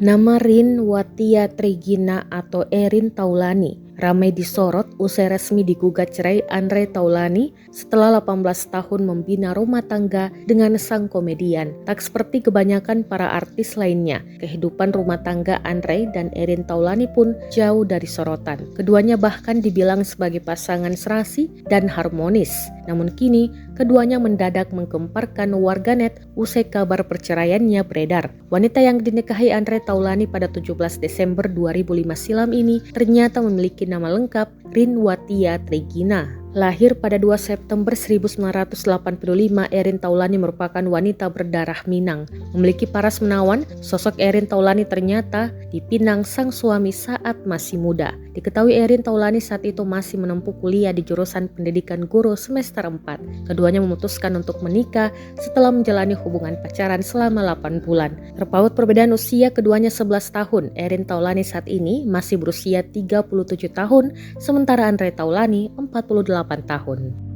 Nama Rin Watia Trigina atau Erin Taulani ramai disorot usai resmi digugat cerai Andre Taulani setelah 18 tahun membina rumah tangga dengan sang komedian. Tak seperti kebanyakan para artis lainnya, kehidupan rumah tangga Andre dan Erin Taulani pun jauh dari sorotan. Keduanya bahkan dibilang sebagai pasangan serasi dan harmonis. Namun kini, keduanya mendadak menggemparkan warganet usai kabar perceraiannya beredar. Wanita yang dinikahi Andre Taulani pada 17 Desember 2005 silam ini ternyata memiliki nama lengkap Rin Watia Trigina. Lahir pada 2 September 1985, Erin Taulani merupakan wanita berdarah Minang. Memiliki paras menawan, sosok Erin Taulani ternyata dipinang sang suami saat masih muda. Diketahui Erin Taulani saat itu masih menempuh kuliah di jurusan pendidikan guru semester 4. Keduanya memutuskan untuk menikah setelah menjalani hubungan pacaran selama 8 bulan. Terpaut perbedaan usia keduanya 11 tahun, Erin Taulani saat ini masih berusia 37 tahun, sementara Andre Taulani 48 tahun.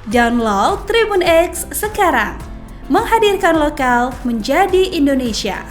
Download Tribun X sekarang, menghadirkan lokal menjadi Indonesia.